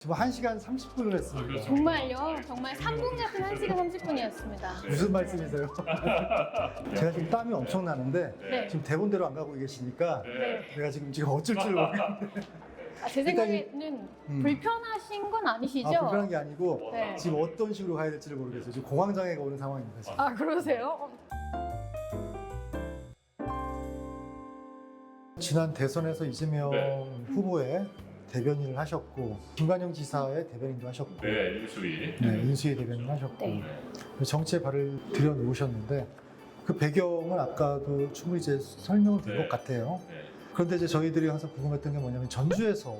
지금 1시간 30분을 했습니다. 그렇죠. 정말요? 정말 3분 같은 1시간 30분이었습니다. 무슨 말씀이세요? 제가 지금 땀이 엄청 나는데 네. 지금 대본대로 안 가고 계시니까 네. 내가 지금 어쩔 줄 모르겠는데 제 생각에는 불편하신 건 아니시죠? 불편한 게 아니고 네. 지금 어떤 식으로 가야 될지를 모르겠어요. 지금 공황장애가 오는 상황입니다. 지금. 아, 그러세요? 지난 대선에서 이재명 네. 후보의 대변인을 하셨고 김관영 지사의 대변인도 하셨고 네, 인수위. 인수위 대변인 하셨고 네. 정치에 발을 들여놓으셨는데 그 배경은 아까도 충분히 이제 설명을 드린 네. 것 같아요. 네. 그런데 이제 저희들이 항상 궁금했던 게 뭐냐면 전주에서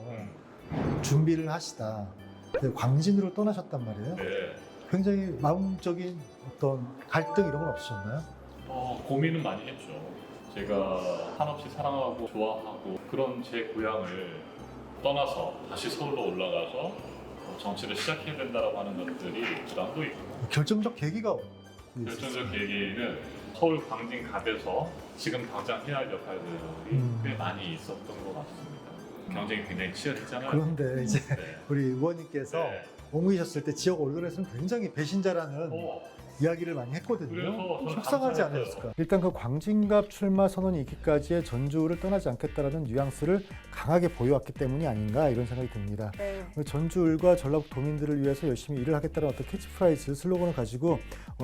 준비를 하시다 광진으로 떠나셨단 말이에요. 네. 굉장히 마음적인 어떤 갈등 이런 건 없으셨나요? 고민은 많이 했죠. 제가 한없이 사랑하고 좋아하고 그런 제 고향을 떠나서 다시 서울로 올라가서 정치를 시작해야 된다고 하는 것들이 부담도 있고, 결정적 계기가 결정적 계기는 서울 광진갑에서 지금 당장 해야 할 역할들이 꽤 많이 있었던 것 같습니다. 경쟁이 굉장히 치열했잖아요. 그런데 이제 네. 우리 의원님께서 네. 옮기셨을 때 지역 언론에서는 굉장히 배신자라는 이야기를 많이 했거든요. 그래서 저는 속상하지 감사했어요. 않으셨을까? 일단 그 광진갑 출마 선언이 있기까지의 전주를 떠나지 않겠다라는 뉘앙스를 강하게 보여왔기 때문이 아닌가 이런 생각이 듭니다. 네. 전주을과 전라북 도민들을 위해서 열심히 일을 하겠다는 어떤 캐치프라이즈 슬로건을 가지고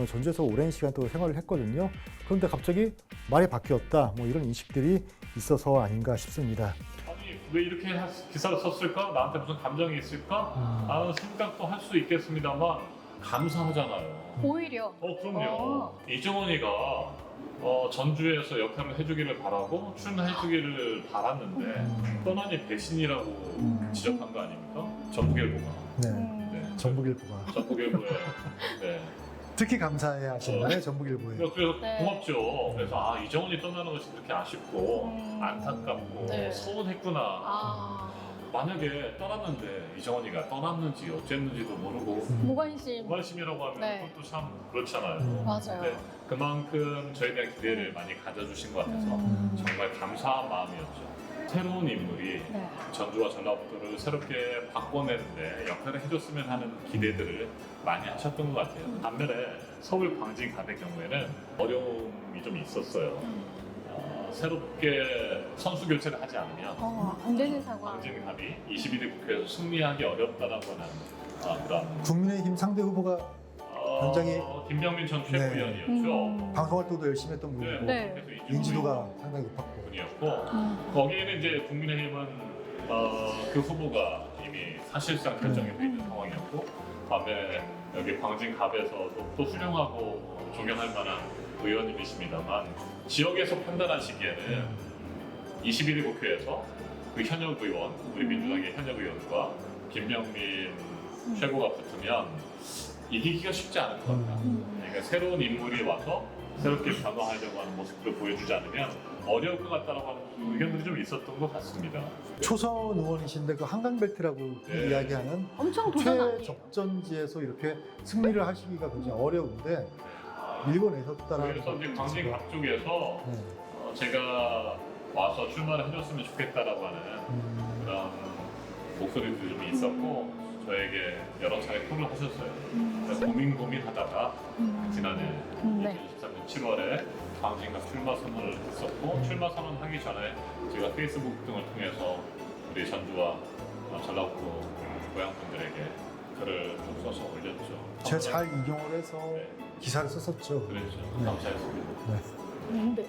전주에서 오랜 시간 동안 생활을 했거든요. 그런데 갑자기 말이 바뀌었다 뭐 이런 인식들이 있어서 아닌가 싶습니다. 아니 왜 이렇게 기사를 썼을까? 나한테 무슨 감정이 있을까? 라는 생각도 할 수 있겠습니다만 감사하잖아요. 오히려. 그럼요. 이정원이가 전주에서 역할을 해주기를 바라고 출마해주기를 바랐는데 떠나니 배신이라고 지적한 거 아닙니까? 전북일보가. 네, 음. 전북일보가 전북일보에. 네. 특히 감사해 하시나요, 전북일보에. 그래서 네. 고맙죠. 그래서 이정원이 떠나는 것이 그렇게 아쉽고 안타깝고 네. 서운했구나. 아, 만약에 떠났는데 이정원이가 떠났는지 어쨌는지도 모르고 무관심. 무관심이라고 하면 네. 그것도 참 그렇잖아요. 맞아요. 네, 그만큼 저에 대한 기대를 많이 가져주신 것 같아서 정말 감사한 마음이었죠. 새로운 인물이 네. 전주와 전라북도를 새롭게 바꿔내는데 역할을 해줬으면 하는 기대들을 많이 하셨던 것 같아요. 반면에 서울 광진갑의 경우에는 어려움이 좀 있었어요. 새롭게 선수 교체를 하지 않으면 안 되는 상황. 광진갑이 21대 국회에서 승리하기 어렵다라고 하는 그런 국민의힘 상대 후보가 굉장히 김병민 전 네. 최고위원이었죠. 방송 활동도 열심히 했던 분이고 네. 그래서 이준석 인지도가 상당히 높았고 분이었고 거기에는 이제 국민의힘은 그 후보가 이미 사실상 결정이 돼 있는 상황이었고 반면에 여기 광진갑에서도 또 훌륭하고 존경할 만한 의원님이십니다만 지역에서 판단하시기에는 21대 국회에서 그 현역 의원, 우리 민주당의 현역 의원과 김병민 최고가 붙으면 이기기가 쉽지 않을 것 같다. 그러니까 새로운 인물이 와서 새롭게 변화하려고 하는 모습을 보여주지 않으면 어려울 것 같다라고 하는 의견들이 좀 있었던 것 같습니다. 초선 의원이신데 그 한강벨트라고 네. 이야기하는 엄청 도전 아니에요? 최적전지에서 이렇게 승리를 하시기가 굉장히 어려운데 밀고내셨다라는 그래서 이제 것 자체가 광진갑 쪽에서 네. 제가 와서 출마를 해줬으면 좋겠다라고 하는 그런 목소리들이 좀 있었고 저에게 여러 차례 콜을 하셨어요. 그래서 고민하다가 지난해 네. 2023년 7월에 광진갑 출마 선언을 했었고 출마 선언하기 전에 제가 페이스북 등을 통해서 우리 전주와 전라북도 고향분들에게 글을 좀 써서 올렸죠. 제가 잘 인용을 해서 네. 기사를 썼었죠. 그랬죠. 네. 감사했습니다. 네.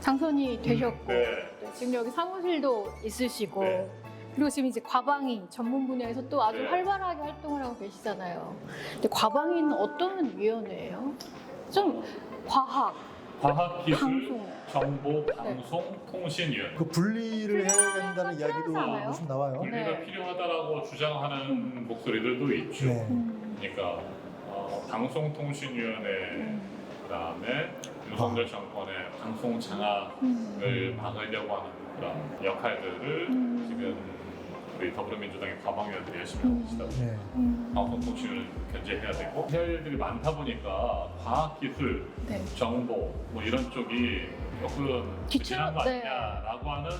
당선이 되셨고 네. 네, 지금 여기 사무실도 있으시고 네. 그리고 지금 이제 과방위 전문 분야에서 또 아주 네. 활발하게 활동을 하고 계시잖아요. 근데 과방위는 어떤 위원회예요? 좀 과학, 과학기술, 방송. 정보, 방송, 통신위원. 그 분리를 해야 된다는 필요하지 이야기도 않아요? 요즘 나와요. 분리가 네. 필요하다라고 주장하는 목소리들도 있죠. 네. 그러니까 방송통신위원회 그다음에 윤석열 정권의 방송 장악을 막으려고 하는 그런 역할들을 지금 우리 더불어민주당의 과방위원들이 열심히 하고 계시다고. 네. 방송통신을 견제해야 되고 해야 할 일들이 많다 보니까 과학기술, 네. 정보 뭐 이런 쪽이 조금 기초- 부진한 거 네. 아니냐라고 하는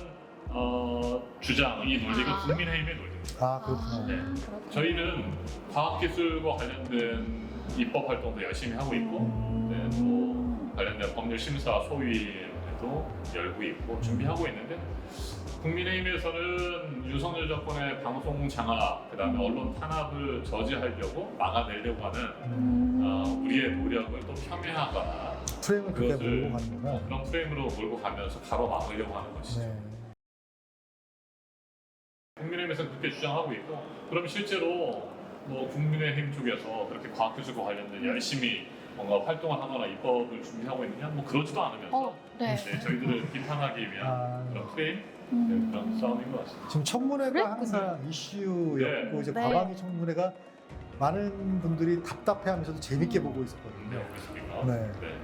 주장, 이 논리가 국민의힘의 논리입니다. 아, 그렇구나. 네. 그렇구나. 저희는 과학기술과 관련된 입법 활동도 열심히 하고 있고 네, 또 관련된 법률 심사 소위도 열고 있고 준비하고 있는데 국민의힘에서는 윤석열 정권의 방송 장악, 그다음에 언론 탄압을 저지하려고 막아내려고 하는 우리의 노력을 또 폄훼하거나 프레임을 그렇게 그것을 몰고 가는구나. 그런 프레임으로 몰고 가면서 가로막으려고 하는 것이죠. 네. 국민의힘에서는 그렇게 주장하고 있고, 그럼 실제로 뭐 국민의힘 쪽에서 그렇게 과학기술과 관련된 열심히 뭔가 활동을 하거나 입법을 준비하고 있느냐? 뭐 그러지도 않으면서 네. 네, 저희들을 비판하기 위한 그런 프레임, 네, 그런 싸움인 것 같습니다. 지금 청문회가 그랬군요. 항상 이슈였고 네. 이제 네. 과방위 청문회가 많은 분들이 답답해하면서도 재밌게 보고 있었거든요. 네, 그렇습니까? 네. 네.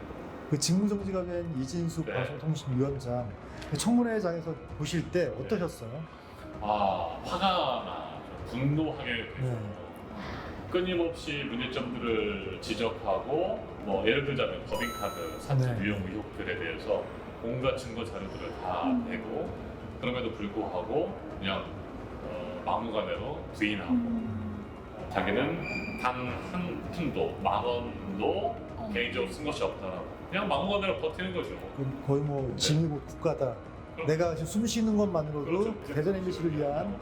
그 직무정지가 된 이진숙 네. 방송통신위원장 그 청문회장에서 보실 때 어떠셨어요? 아, 화가 나죠. 분노하게 되죠. 네. 끊임없이 문제점들을 지적하고, 뭐 예를 들자면 법인카드 사채 네. 유용 의혹들에 대해서 온갖 증거 자료들을 다 내고, 그럼에도 불구하고 그냥 막무가내로 부인하고, 자기는 단 한 푼도, 만 원도 개인적으로 쓴 것이 없다라고 그냥 막무가내로 버티는 거죠. 그럼 거의 뭐 짐이 뭐 국가다. 내가 지금 숨 쉬는 것만으로도 그렇죠. 대전 MBC를 위한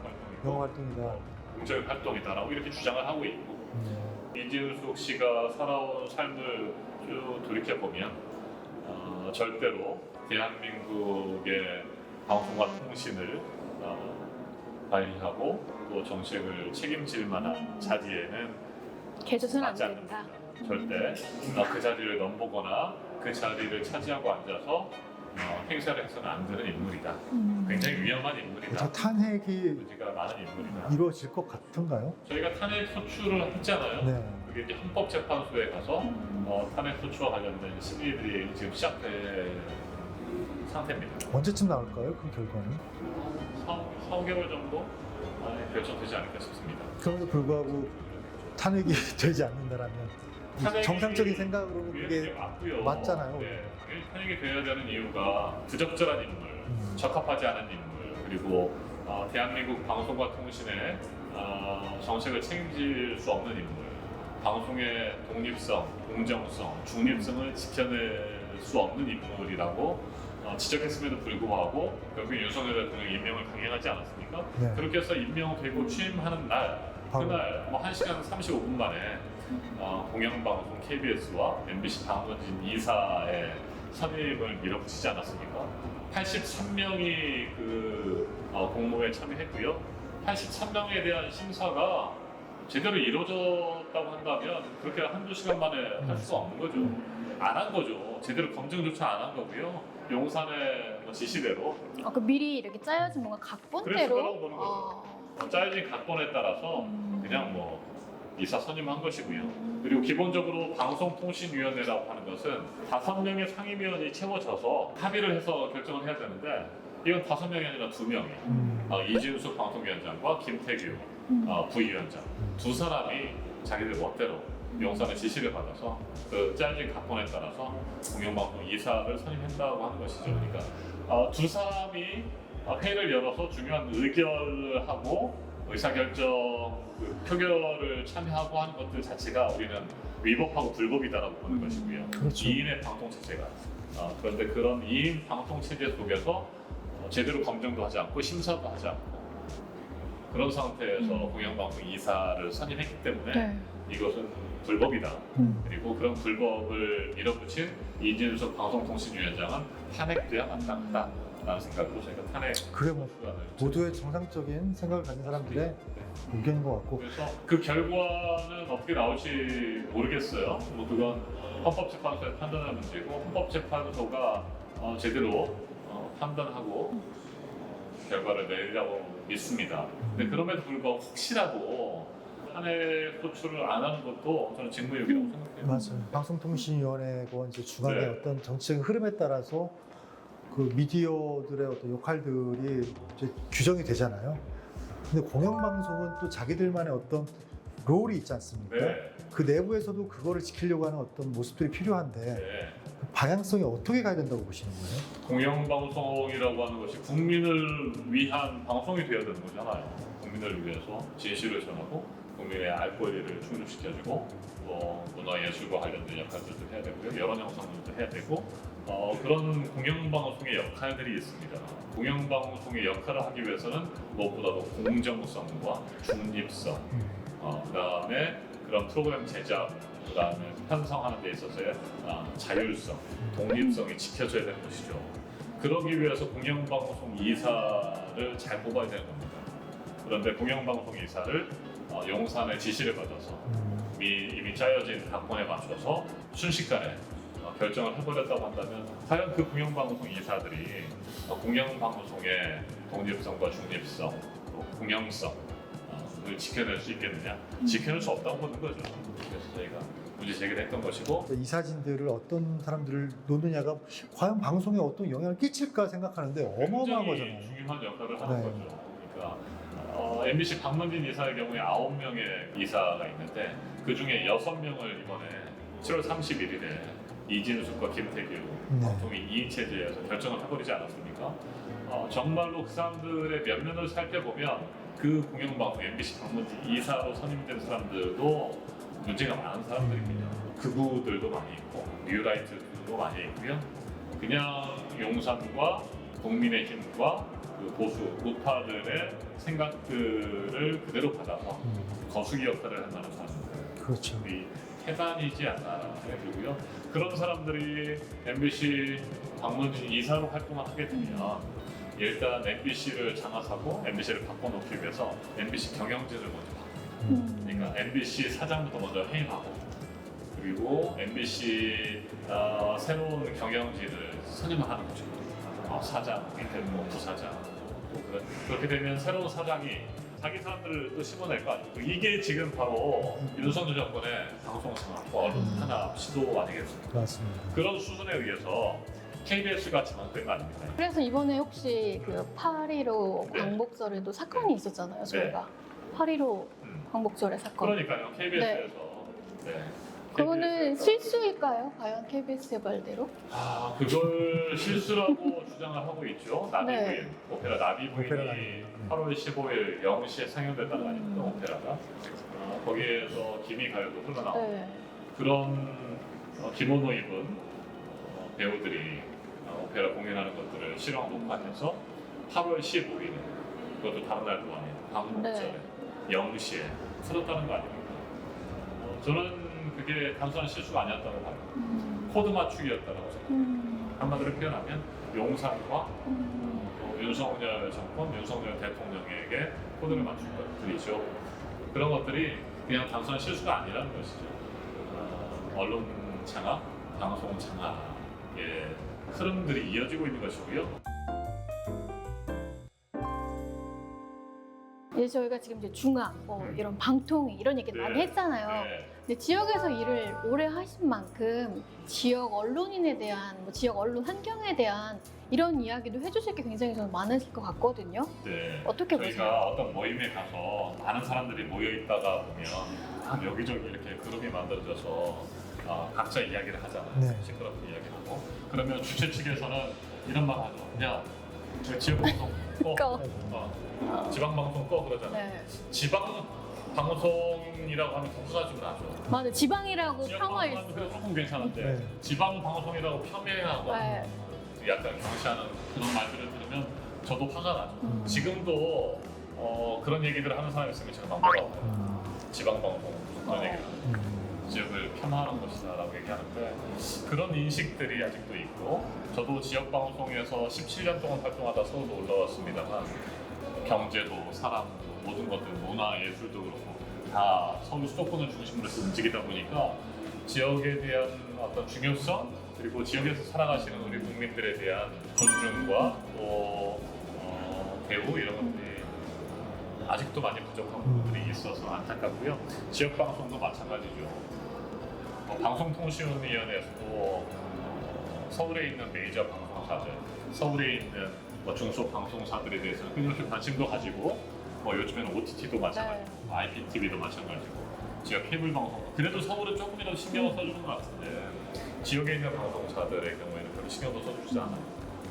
영어 활동이다. 공적 활동이다라고 이렇게 주장을 하고 있고, 네. 이진숙 씨가 살아온 삶을 쭉 돌이켜 보면 절대로 대한민국의 방송과 통신을 관리하고 또 정책을 책임질 만한 자리에는 계좌는 안 맞지 된다. 않습니다. 절대 그 자리를 넘보거나 그 자리를 차지하고 앉아서 행사를 해서는 안 되는 인물이다. 굉장히 위험한 저 인물이다. 탄핵이 문제가 많은 인물이다. 이루어질 것 같은가요? 저희가 탄핵 소추를 했잖아요. 네. 그게 이제 헌법재판소에 가서 탄핵 소추와 관련된 심리들이 지금 시작된 상태입니다. 언제쯤 나올까요? 그 결과는? 4개월 정도 안에 결정되지 않을까 싶습니다. 그럼에도 불구하고 탄핵이 되지 않는다라면 탄핵이 정상적인 생각으로는 그게 맞고요. 맞잖아요. 네, 당연히 탄핵이 돼야 되는 이유가 부적절한 인물, 적합하지 않은 인물, 그리고 대한민국 방송과 통신의 정책을 책임질 수 없는 인물, 방송의 독립성, 공정성, 중립성을 지켜낼 수 없는 인물이라고 지적했음에도 불구하고 결국 윤석열 대통령이 임명을 강행하지 않았습니까? 네. 그렇게 해서 임명되고 취임하는 날, 그날 뭐 1시간 35분 만에 공영방송 KBS와 MBC 방송진 2사의 선임을 밀어붙이지 않았습니까? 83명이 그 공모에 참여했고요. 83명에 대한 심사가 제대로 이루어졌다고 한다면 그렇게 한두 시간 만에 할 수가 없는 거죠. 안 한 거죠. 제대로 검증조차 안 한 거고요. 용산의 지시대로 그 미리 이렇게 짜여진 뭔가 그랬을 각본대로. 거라고 보는 거죠. 짜여진 각본에 따라서 그냥 뭐 이사 선임한 것이고요. 그리고 기본적으로 방송통신위원회라고 하는 것은 5명의 상임위원이 채워져서 합의를 해서 결정을 해야 되는데 이건 5명이 아니라 2명이 이진숙 방송위원장과 김태규 부위원장 두 사람이 자기들 멋대로 용산의 지시를 받아서 그 짜여진 각본에 따라서 공영방송 이사를 선임한다고 하는 것이죠. 그러니까 두 사람이 회의를 열어서 중요한 의결을 하고 의사결정 표결을 참여하고 하는 것들 자체가 우리는 위법하고 불법이다라고 보는 것이고요. 그렇죠. 2인의 방통체제가 그런데 그런 2인 방통체제 속에서 제대로 검증도 하지 않고 심사도 하지 않고 그런 상태에서 공영방송 이사를 선임했기 때문에 네. 이것은 불법이다. 그리고 그런 불법을 밀어붙인 이진숙 방송통신위원장은 탄핵돼야 마땅하다라는 생각으로 저희가 탄핵 그게 뭐 수단을 모두의 정상적인 생각을 가진 사람들의 의견인 것 같고 그래서 그 결과는 어떻게 나올지 모르겠어요. 뭐 그건 헌법재판소의 판단할 문제고 헌법재판소가 제대로 판단하고 결과를 내리라고 믿습니다. 근데 그럼에도 불구하고 혹시라도 탄핵 소추를 안 하는 것도 저는 직무유기라고 생각해요. 맞아요. 방송통신위원회고 이제 중앙의 네. 어떤 정치적인 흐름에 따라서 그 미디어들의 어떤 역할들이 이제 규정이 되잖아요. 근데 공영방송은 또 자기들만의 어떤 롤이 있지 않습니까? 네. 그 내부에서도 그거를 지키려고 하는 어떤 모습들이 필요한데 네. 그 방향성이 어떻게 가야 된다고 보시는 거예요? 공영방송이라고 하는 것이 국민을 위한 방송이 되어야 되는 거잖아요. 국민을 위해서 진실을 전하고 국민의 알 권리를 충족시켜주고 또 문화예술과 관련된 역할들도 해야 되고요. 여론 형성도 해야 되고 그런 공영방송의 역할들이 있습니다. 공영방송의 역할을 하기 위해서는 무엇보다도 공정성과 중립성 그다음에 그런 프로그램 제작 그다음에 편성하는 데 있어서의 자율성, 독립성이 지켜져야 되는 것이죠. 그러기 위해서 공영방송 이사를 잘 뽑아야 되는 겁니다. 그런데 공영방송 이사를 용산의 지시를 받아서 이미 짜여진 각본에 맞춰서 순식간에 결정을 해버렸다고 한다면 과연 그 공영방송 이사들이 공영방송의 독립성과 중립성, 또 공영성을 지켜낼 수 있겠느냐? 지켜낼 수 없다고 보는 거죠. 그래서 저희가 문제 제기를 했던 것이고 이 사진들을 어떤 사람들을 놓느냐가 과연 방송에 어떤 영향을 끼칠까 생각하는데 어마어마한 굉장히 거잖아요. 중요한 역할을 하는 네. 거죠. 그러니까 MBC 박문진 이사의 경우에 9명의 이사가 있는데 그 중에 6명을 이번에 7월 31일에 이진숙과 김태규 방송이 2인 체제에서 결정을 해버리지 않았습니까? 정말로 그 사람들의 면면을 살펴보면 그 공영방송 MBC 박문진 이사로 선임된 사람들도 문제가 많은 사람들입니다. 극우들도 많이 있고 뉴라이트들도 많이 있고요. 그냥 용산과 국민의힘과 그 보수 우파들의 생각들을 그대로 받아서 거수기 역할을 한다는 사람들. 그렇죠. 태반이지 않나 생각이 들고요. 그런 사람들이 MBC 방문진 이사로 활동을 하게 되면 일단 MBC를 장악하고 MBC를 바꿔놓기 위해서 MBC 경영진을 먼저 바꿔요. 그러니까 MBC 사장부터 먼저 해임하고 그리고 MBC 새로운 경영진을 선임하는 거죠. 사장, 밑에 부사장 또 그렇게 되면 새로운 사장이 자기 사람들을 또 심어낼 거 아니에요. 이게 지금 바로 윤석열 정권의 방송 장악과 언론 탄압 시도 아니겠습니까? 맞습니다. 그런 수준에 의해서 KBS가 장악된 거 아닙니까? 그래서 이번에 혹시 그 8.15 광복절에도 사건이 있었잖아요, 저희가. 8.15 광복절의 사건. 그러니까요, KBS에서. 네. 그거는 실수일까요? 과연 KBS의 말대로? 그걸 실수라고 주장을 하고 있죠. 나비 네. 부인, 오페라 나비 부인이 오페라 나비. 8월 15일 0시에 상영됐다는 거 아닙니까, 오페라가? 거기에서 기미 가요도 흘러나오고 네. 그런 기모노 입은 배우들이 오페라 공연하는 것들을 실황 녹화해서 8월 15일에 그것도 다른 날도 아니에요. 광복절에 0시에 틀었다는 거 아닙니까? 저는 그게 단순한 실수가 아니었다고 봐요. 코드 맞추기였다고 생각해요. 한마디로 표현하면 용산과 또 윤석열 정권, 윤석열 대통령에게 코드를 맞춘 것들이죠. 그런 것들이 그냥 단순한 실수가 아니라는 것이죠. 언론 장악, 방송 장악의 흐름들이 이어지고 있는 것이고요. 이제 저희가 지금 이제 중앙, 이런 방통위 이런 얘기를 많이 했잖아요. 네. 근데 지역에서 일을 오래 하신 만큼 지역 언론인에 대한, 지역 언론 환경에 대한 이런 이야기도 해주실 게 굉장히 저는 많으실 것 같거든요. 네. 어떻게 저희가 보세요? 어떤 모임에 가서 많은 사람들이 모여 있다가 보면 여기저기 이렇게 그룹이 만들어져서 각자 이야기를 하잖아요. 네. 시끄럽게 이야기하고 그러면 주최 측에서는 이런 말 하죠. 야, 지역 방송 꺼. 지방 방송 꺼 그러잖아요. 네. 지방 방송이라고 하면 더 가지고 나죠. 맞아요. 지방이라고 지역 폄하일 방송은 그래도 조금 괜찮은데 네. 지방 방송이라고 폄훼하고 네. 약간 경시하는 그런 말들을 들으면 저도 화가 나죠. 지금도 그런 얘기들을 하는 사람이 있으면 제가 막 뭐라고 지방 방송 무슨 그런 얘기를 하는 지역을 폄하하는 것이다라고 얘기하는데 그런 인식들이 아직도 있고 저도 지역 방송에서 17년 동안 활동하다 서울로 올라왔습니다만 경제도 사람도 모든 것들 문화 예술도 그렇고 다 서울 수도권을 중심으로 해서 움직이다 보니까 지역에 대한 어떤 중요성 그리고 지역에서 살아가시는 우리 국민들에 대한 존중과 또 배우 이런 것들이 아직도 많이 부족한 부분들이 있어서 안타깝고요. 지역 방송도 마찬가지죠. 방송통신위원회에서도 서울에 있는 메이저 방송사들, 서울에 있는 중소 방송사들에 대해서는 끊임없이 관심도 가지고 요즘에는 OTT도 마찬가지고 IPTV도 마찬가지고 지역 케이블 방송 그래도 서울은 조금이라도 신경을 써주는 것 같은데 지역에 있는 방송사들의 경우에는 별로 신경도 써주지 않아요.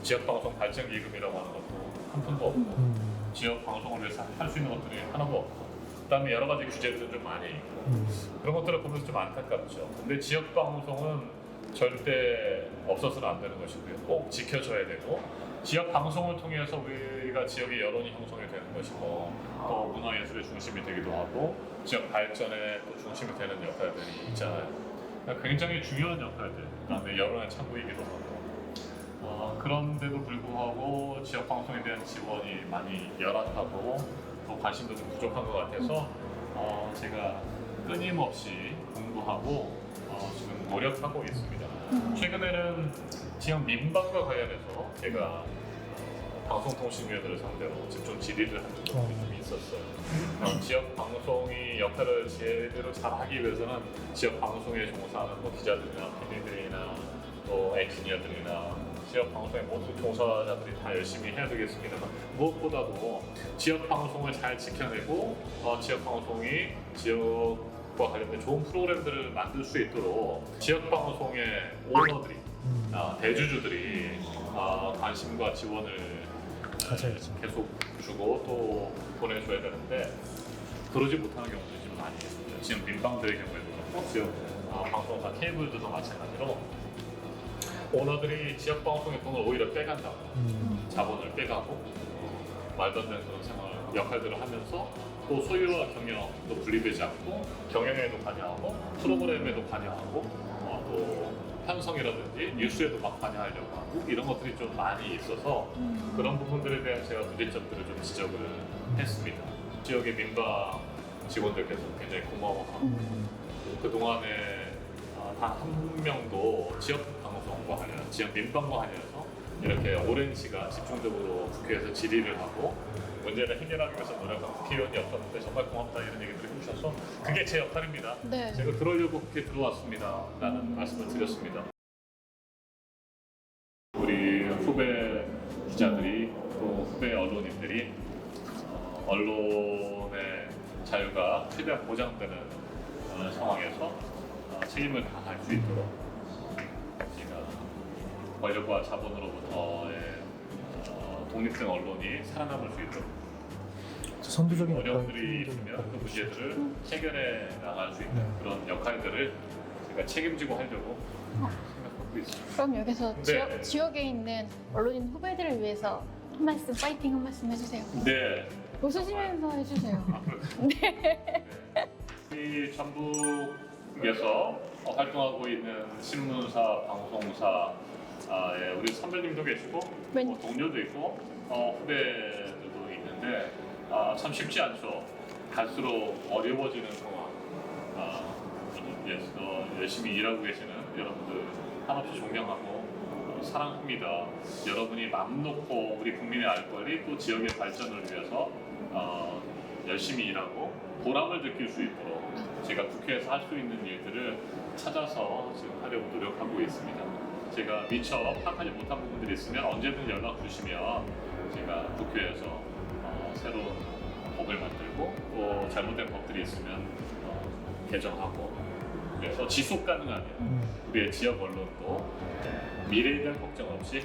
지역 방송 발전 기금이라고 하는 것도 한 푼도 없고 지역 방송을 위해서 할 수 있는 것들이 하나도 없고, 그다음에 여러 가지 규제들은 좀 많이 있고 그런 것들을 보면서 좀 안타깝죠. 근데 지역 방송은 절대 없어서는 안 되는 것이고요. 꼭 지켜줘야 되고, 지역 방송을 통해서 우리가 지역의 여론이 형성이 되는 것이고, 또 문화예술의 중심이 되기도 하고, 지역 발전의 또 중심이 되는 역할들이 있잖아요. 그러니까 굉장히 중요한 역할들, 그다음에 여론의 창구이기도 하고, 그런데도 불구하고 지역 방송에 대한 지원이 많이 열악하고 또 관심도 좀 부족한 것 같아서 제가 끊임없이 공부하고 지금 노력하고 있습니다. 최근에는 지역 민방과 관련해서 제가 방송통신위원회를 상대로 집중 질의를 한 적이 좀 있었어요. 지역 방송이 역할을 제대로 잘 하기 위해서는 지역 방송에 종사하는 뭐 기자들이나 PD들이나 또 엔지니어들이나 지역 방송의 모든 종사자들이 다 열심히 해야 되겠습니다만, 무엇보다도 지역 방송을 잘 지켜내고 지역 방송이 지역과 관련된 좋은 프로그램들을 만들 수 있도록 지역 방송의 오너들이, 대주주들이 관심과 지원을 맞아야죠. 계속 주고 또 보내줘야 되는데, 그러지 못하는 경우들이 좀 많이 있습니다. 지금 민방들의 경우에도 그렇고, 지역 방송사 케이블들도 마찬가지로 오너들이 지역 방송의 돈을 오히려 빼간다고, 자본을 빼가고 말도 안 되는 그런 생활 역할들을 하면서 또 소유와 경영도 분리되지 않고 경영에도 관여하고 프로그램에도 관여하고 또 편성이라든지 뉴스에도 막 관여하려고 하고 이런 것들이 좀 많이 있어서 그런 부분들에 대한 제가 문제점들을 좀 지적을 했습니다. 지역의 민방 직원들께서 굉장히 고마워하고 그동안에 단 한 명도 지역 방송과 관련, 지역 민방과 관련해서 이렇게 오랜 시간 집중적으로 국회에서 질의를 하고 문제를 해결하기 위해서 노력한 국회의원이 없었는데 정말 고맙다 이런 얘기들을 해주셔서 그게 제 역할입니다. 네. 제가 그러려고 국회에 들어왔습니다 라는 말씀을 드렸습니다. 우리 후배 기자들이 또 후배 언론인들이 언론의 자유가 최대한 보장되는 상황에서 책임을 다할 수 있도록 제가 권력과 자본으로부터의 독립된 언론이 살아남을 수 있도록 선두적인 어려움들이 있으면 그 문제들을 해결해 나갈 수 있는 그런 역할들을 제가 책임지고 하려고 생각하고 있습니다. 그럼 여기서 네. 지역에 있는 언론인 후배들을 위해서 한 말씀, 파이팅 한 말씀 해주세요. 네. 웃으시면서 해주세요. 이 전북에서 활동하고 있는 신문사, 방송사에 우리 선배님도 계시고 동료도 있고 후배들도 있는데 참 쉽지 않죠. 갈수록 어려워지는 상황. 열심히 일하고 계시는 여러분들 한없이 존경하고 사랑합니다. 여러분이 마음 놓고 우리 국민의 알 권리 또 지역의 발전을 위해서 열심히 일하고 보람을 느낄 수 있도록 제가 국회에서 할 수 있는 일들을 찾아서 지금 하려고 노력하고 있습니다. 제가 미처 파악하지 못한 부분들이 있으면 언제든 연락 주시면 제가 국회에서 새로운 법을 만들고 또 잘못된 법들이 있으면 개정하고, 그래서 지속 가능하게 우리의 지역 언론도 미래에 대한 걱정 없이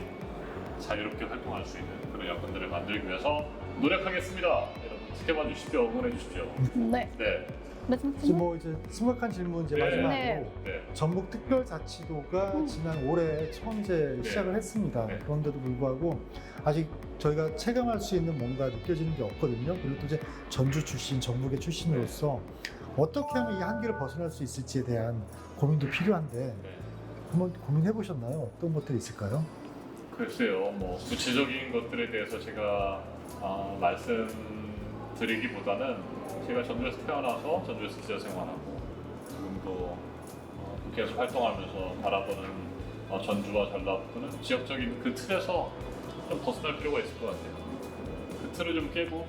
자유롭게 활동할 수 있는 그런 여건들을 만들기 위해서 노력하겠습니다. 여러분 지켜봐 주십시오. 응원해 주십시오. 네. 네. 지금 뭐 이제 심각한 질문 이제 네. 마지막으로 네. 네. 전북 특별자치도가 지난 올해 처음 이제 네. 시작을 했습니다. 네. 그런데도 불구하고 아직 저희가 체감할 수 있는 뭔가 느껴지는 게 없거든요. 그리고 또 이제 전주 출신, 전북의 출신으로서 어떻게 하면 이 한계를 벗어날 수 있을지에 대한 고민도 필요한데 네. 한번 고민해 보셨나요? 어떤 것들이 있을까요? 글쎄요, 뭐 구체적인 것들에 대해서 제가 말씀드리기보다는 제가 전주에서 태어나서 전주에서 기자 생활하고 지금도 국회에서 활동하면서 바라보는 전주와 전라북도는 지역적인 그 틀에서 좀 벗어날 필요가 있을 것 같아요. 그 틀을 좀 깨고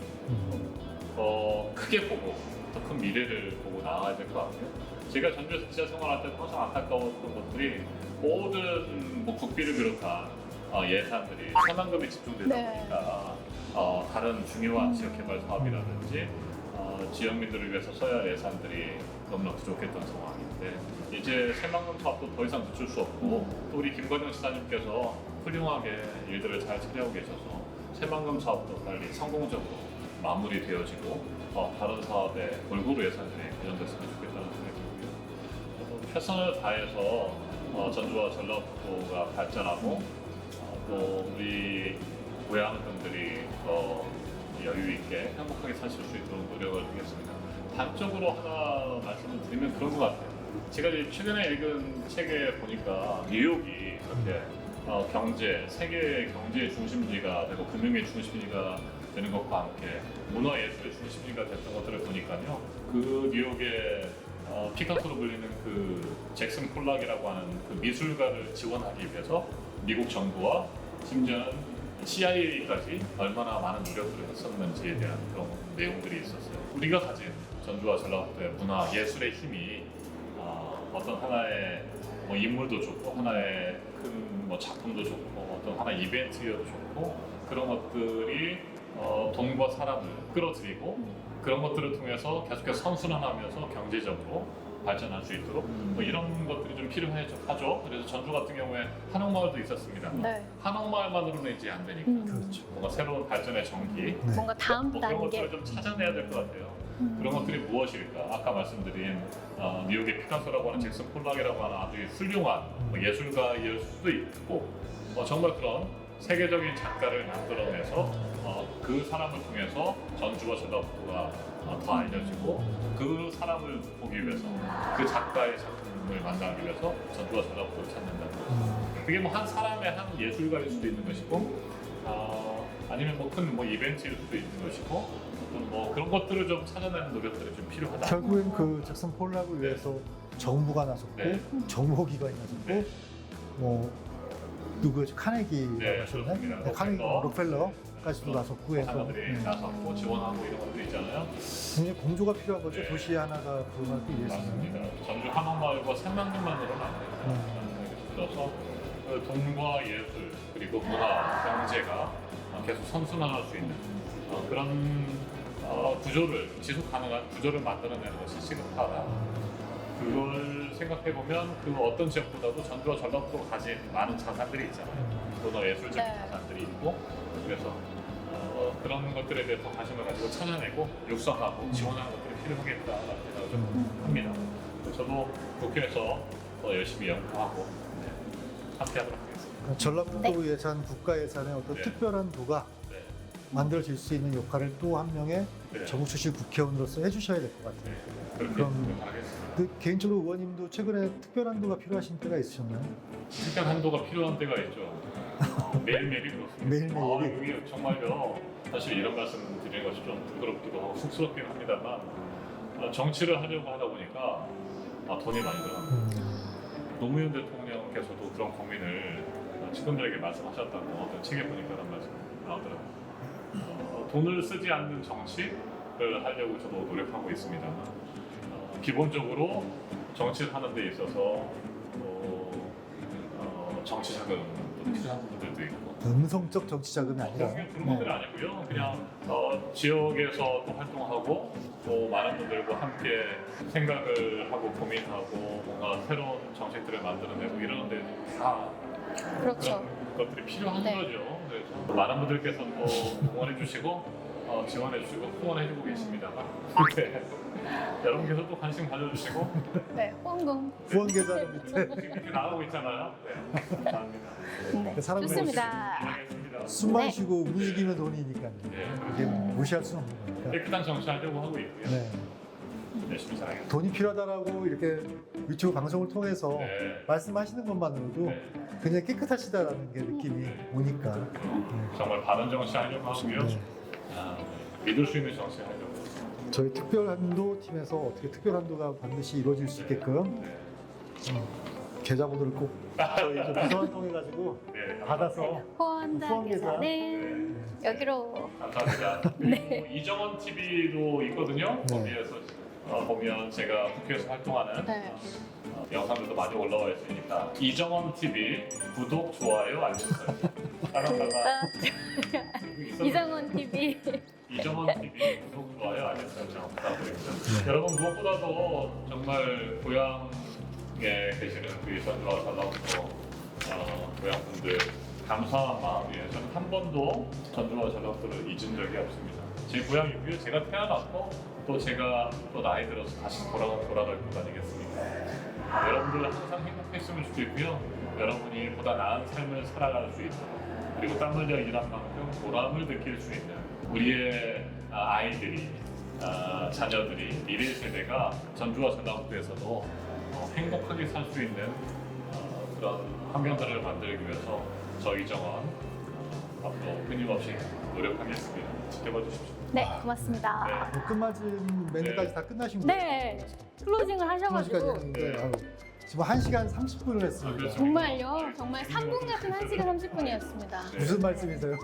크게 보고 더 큰 미래를 보고 나아가야 될 것 같아요. 제가 전주에서 기자 생활할 때 항상 안타까웠던 것들이 모든 뭐 국비를 비롯한 예산들이 새만금에 집중되다 보니까 다른 중요한 지역개발 사업이라든지 지역민들을 위해서 써야 할 예산들이 너무나 부족했던 상황인데 이제 새만금 사업도 더 이상 늦출 수 없고 또 우리 김관영 지사님께서 훌륭하게 일들을 잘 처리하고 계셔서 새만금 사업도 빨리 성공적으로 마무리되어지고 다른 사업에 골고루 예산들이 배정됐으면 좋겠다는 생각이 들고요. 저도 최선을 다해서 전주와 전라북도가 발전하고 또 우리 고향분들이 더 여유 있게 행복하게 사실 수 있도록 노력을 하겠습니다. 단적으로 하나 말씀을 드리면 그런 것 같아요. 제가 이제 최근에 읽은 책에 보니까 뉴욕이 이렇게 경제, 세계 경제의 중심지가 되고 금융의 중심지가 되는 것과 함께 문화예술의 중심지가 됐던 것들을 보니까요. 그 뉴욕의 피카소로 불리는 그 잭슨 폴락이라고 하는 그 미술가를 지원하기 위해서 미국 정부와 심지어는 CIA까지 얼마나 많은 노력들을 했었는지에 대한 그런 내용들이 있었어요. 우리가 가진 전주와 전라북도의 문화, 예술의 힘이 어떤 하나의 인물도 좋고 하나의 큰 작품도 좋고 어떤 하나의 이벤트여도 좋고 그런 것들이 돈과 사람을 끌어들이고 그런 것들을 통해서 계속해서 선순환하면서 경제적으로 발전할 수 있도록 이런 것들이 좀 필요하죠. 그래서 전주 같은 경우에 한옥마을도 있었습니다. 네. 한옥마을만으로는 이제 안 되니까 그렇죠. 뭔가 새로운 발전의 전기 네. 뭔가 다음 그런 단계. 것들을 좀 찾아내야 될 것 같아요. 그런 것들이 무엇일까? 아까 말씀드린 뉴욕의 피카소라고 하는 잭슨 폴락이라고 하는 아주 훌륭한 예술가일 수도 있고 정말 그런 세계적인 작가를 만들어내서 그 사람을 통해서 전주와 전라북도가 더 알려지고 그 사람을 보기 위해서 그 작가의 작품을 만나기 위해서 전주와 전라북도를 찾는다. 그게 한 사람의 한 예술가일 수도 있는 것이고 아니면 큰 이벤트일 수도 있는 것이고 그런 것들을 좀 찾아내는 노력들이 좀 필요하다. 결국엔 그 잭슨 폴락을 위해서 정부가 나섰고 네. 정보기관이 나섰고 네. 누구였죠? 카네기라고 네, 하셨나요? 그렇습니다. 네, 카네기, 록펠러. 록펠러까지도 나섰고 해서 사람들이 나섰고 지원하고 이런 것들 있잖아요. 굉장히 공조가 필요한 거죠. 네. 도시 하나가 구성하기 위해서는. 맞습니다. 전주 한옥마을과 생명동만으로는 안 된다는 생각이 들어서 그 돈과 예술 그리고 문화, 경제가 계속 선순환할 수 있는 그런 구조를 지속 가능한 구조를 만들어내는 것이 시급하다. 그걸 생각해 보면 그 어떤 지역보다도 전주와 전라북도가 가진 많은 자산들이 있잖아요. 문화 예술적인 네. 자산들이 있고 그래서 그런 것들에 대해 더 관심을 가지고 찾아내고 육성하고 지원하는 것들이 필요하겠다라는 생각을 좀 합니다. 저도 국회에서 더 열심히 연구하고 함께하도록 하겠습니다. 전라북도 예산, 국가 예산의 어떤 네. 특별한 도가 네. 만들어질 수 있는 역할을 또 한 명의 네. 전국 출신 국회의원으로서 해주셔야 될 것 같아요. 그렇게 그럼- 바라겠습니다. 개인적으로 의원님도 최근에 특별한 도가 필요하신 때가 있으셨나요? 특별 한도가 필요한 때가 있죠. 매일매일이 그렇습니다. 매일매일이? 이게 정말요. 사실 이런 말씀 드리는 것이 좀 부끄럽기도 하고 쑥스럽긴 합니다만 정치를 하려고 하다 보니까 돈이 많이 들어갑니다. 노무현 대통령께서도 그런 고민을 측근들에게 말씀하셨다고 어떤 책에 보니까 그런 말씀 나오더라고요. 돈을 쓰지 않는 정치를 하려고 저도 노력하고 있습니다만 기본적으로 정치를 하는 데 있어서 정치 자금도 필요한 부분들도 있고 음성적 정치 자금이 아니라 그런 것들은 아니고요. 그냥 지역에서 또 활동하고 또 많은 분들과 함께 생각을 하고 고민하고 뭔가 새로운 정책들을 만들어내고 이러는데 다 그렇죠. 그런 것들이 필요한 네. 거죠. 그래서 많은 분들께서 또 응원해 주시고 지원해 주시고 후원해 주고 계십니다만 네. 여러분께서 또 관심 가져주시고 네, 후원금. 후원 계좌를 밑에 지금 이렇게 나오고 있잖아요. 네. 감사합니다. 네, 사람을 좋습니다. 알겠습니다. 숨만 네. 쉬고 움직이면 돈이니까요. 네. 이게 무시할 수는 없는 거니까. 깨끗한 정치하려고 하고 있고요. 네. 열심히 살아야겠습니다. 돈이 필요하다라고 이렇게 유튜브 방송을 통해서 네. 말씀하시는 것만으로도 네. 굉장히 깨끗하시다라는 게 느낌이 오니까. 정말 바른 정치 하려고 하고요. 네. 믿을 수 있는 정치 하려고. 저희 특별한도 팀에서 어떻게 특별한도가 반드시 이루어질 수 있게끔 네. 계좌번호를 꼭 저희 비서관 통해 가지고 네. 받아서 후원 후원 계좌. 계좌는 여기로. 감사합니다. 그리고 이정원 TV도 있거든요. 네. 거기에서 보면 제가 국회에서 활동하는 네. 영상들도 많이 올라와 있으니까 이정원 TV 구독, 좋아요, 알림 설정. 따라다가 이정원 TV. 이정원 TV 구독, 좋아요, 알림 설정 부탁드립니다. 여러분 무엇보다도 정말 고향에 계시는 우리 전주와 전라북도 고향분들 감사한 마음이에요. 저는 한 번도 전주와 전라북도를 잊은 적이 없습니다. 제 고향이고요. 제가 태어났고 또 제가 또 나이 들어서 다시 돌아갈 것 아니겠습니까? 여러분들 항상 행복했으면 좋겠고요. 여러분이 보다 나은 삶을 살아갈 수 있도록 그리고 땀 흘려 일한 만큼 보람을 느낄 수 있는 우리의 아이들이 자녀들이 미래 세대가 전주와 전남도에서도 행복하게 살 수 있는 그런 환경들을 만들기 위해서 저희 정원 앞으로 끊임없이 노력하겠습니다. 지켜봐 주십시오. 네, 고맙습니다. 네. 끝맞은 멘트까지 다 끝나신 거예요? 네, 클로징을 하셔가지고 했는데 지금 1시간 30분을 했습니다. 그렇죠. 정말요. 정말 3분 같은 1시간 30분이었습니다. 네. 무슨 말씀이세요?